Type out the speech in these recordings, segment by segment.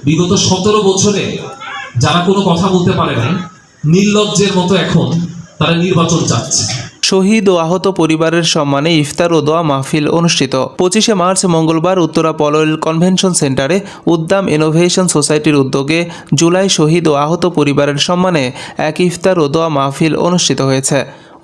বিগত 17 বছরে যারা কোনো কথা বলতে পারে নাই, নির্লজ্জের মতো এখন তারা নির্বাচন চাচ্ছে। শহীদ ও আহত পরিবারের সম্মানে ইফতার ও দোয়া মাহফিল অনুষ্ঠিত। 25শে মার্চ মঙ্গলবার উত্তরা পলওয়েল কনভেনশন সেন্টারে উদ্দাম ইনোভেশন সোসাইটির উদ্যোগে জুলাই শহীদ ও আহত পরিবারের সম্মানে এক ইফতার ও দোয়া মাহফিল অনুষ্ঠিত হয়েছে।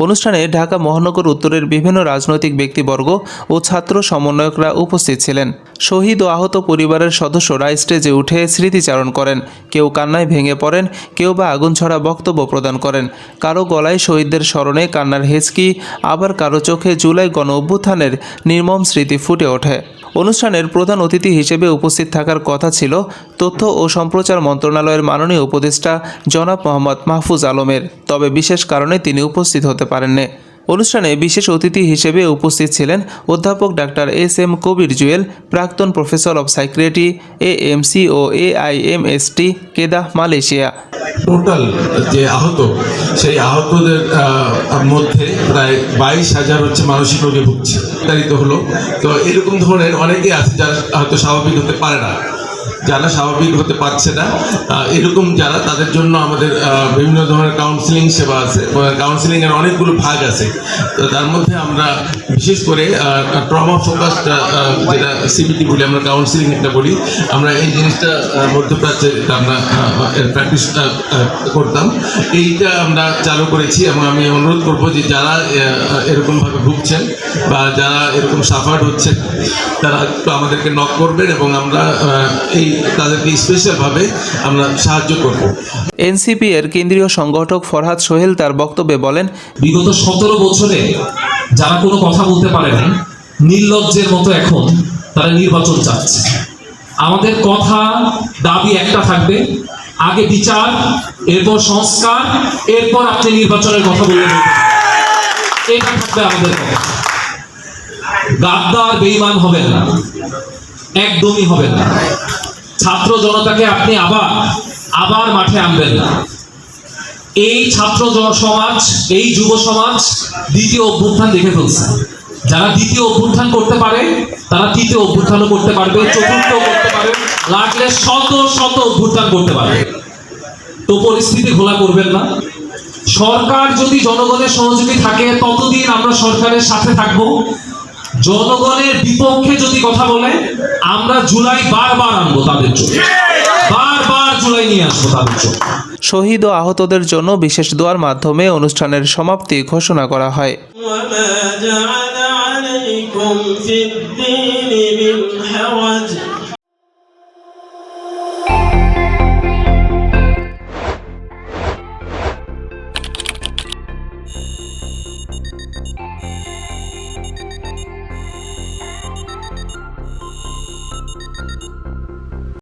অনুষ্ঠানে ঢাকা মহানগর উত্তরের বিভিন্ন রাজনৈতিক ব্যক্তিবর্গ ও ছাত্র সমন্বয়করা উপস্থিত ছিলেন। শহীদ ও আহত পরিবারের সদস্যরা স্টেজে উঠে স্মৃতিচারণ করেন। কেউ কান্নায় ভেঙে পড়েন, কেউ বা আগুন ছড়া বক্তব্য প্রদান করেন। কারো গলায় শহীদদের স্মরণে কান্নার হেঁচকি, আবার কারো চোখে জুলাই গণ অভ্যুত্থানের নির্মম স্মৃতি ফুটে ওঠে। অনুষ্ঠানের প্রধান অতিথি হিসেবে উপস্থিত থাকার কথা ছিল তথ্য ও সম্প্রচার মন্ত্রণালয়ের মাননীয় উপদেষ্টা জনাব মোহাম্মদ মাহফুজ আলমের, তবে বিশেষ কারণে তিনি উপস্থিত হতে পারেননি। অনুষ্ঠানে বিশেষ অতিথি হিসেবে উপস্থিত ছিলেন অধ্যাপক ডাক্তার এস.এম. কবির জুয়েল, প্রাক্তন প্রফেসর অব সাইকিয়াট্রি, এএমসি ও AIMST, কেদাহ, মালয়েশিয়া। টোটাল যে আহত, সেই আহতদের মধ্যে প্রায় 22,000 হচ্ছে মানসিক রোগে ভুগছে, বিস্তারিত হলো। তো এরকম ধরনের অনেকেই আছে যারা হয়তো স্বাভাবিক হতে পারে না, যারা স্বাভাবিক হতে পারছে না, এরকম যারা, তাদের জন্য আমাদের বিভিন্ন ধরনের কাউন্সিলিং সেবা আছে। কাউন্সিলিংয়ের অনেকগুলো ভাগ আছে। তো তার মধ্যে আমরা বিশেষ করে ট্রমা ফোকাসড, যেটা CBT বলি, আমরা কাউন্সিলিং একটা বলি, আমরা এই জিনিসটা মধ্যপ্রাচ্যে আমরা প্র্যাকটিস করতাম, এইটা আমরা চালু করেছি। এবং আমি অনুরোধ করবো যে যারা এরকমভাবে ভুগছেন বা যারা এরকম সাফার্ড হচ্ছেন, তারা একটু আমাদেরকে নক করবেন এবং আমরা তাদেরকে স্পেশালভাবে আমরা সাহায্য করব। এনসিপি এর কেন্দ্রীয় সংগঠক ফরহাদ সোহেল তার বক্তব্যে বলেন, বিগত 17 বছরে যারা কোনো কথা বলতে পারে নাই, নির্লজ্জের মতো এখন তারা নির্বাচন চাচ্ছে। আমাদের কথা দাবি একটা থাকবে, আগে বিচার, এরপর সংস্কার, এরপর আপনি নির্বাচনের কথা বলতে পারবেন। এটা থাকবে আমাদের কথা। গাদ্দার বেঈমান হবেন না, একদমই হবেন না। ছাত্র জনতাকে আপনি আবার মাঠে আনবেন না। এই ছাত্র সমাজ, এই যুব সমাজ দ্বিতীয় অভ্যুত্থান দেখে ফেলছে। যারা দ্বিতীয় অভ্যুত্থান করতে পারে তারা তৃতীয় অভ্যুত্থানও করতে পারবে, চতুর্থ করতে পারবে, লাগলে শত শত অভ্যুত্থান করতে পারবে। তো পরিস্থিতি ঘোলা করবেন না। সরকার যদি জনগণের সহযোগী থাকে ততদিন আমরা সরকারের সাথে থাকবো। জনগণের বিপক্ষে যদি কথা বলে আমরা জুলাই বারবার আনবো তাদের জন্য, বারবার জুলাই নিয়ে আসবো তাদের জন্য। শহীদ ও আহতদের জন্য বিশেষ দোয়ার মাধ্যমে অনুষ্ঠানের সমাপ্তি ঘোষণা করা হয়। وما جعل عليكم في الدين من حرج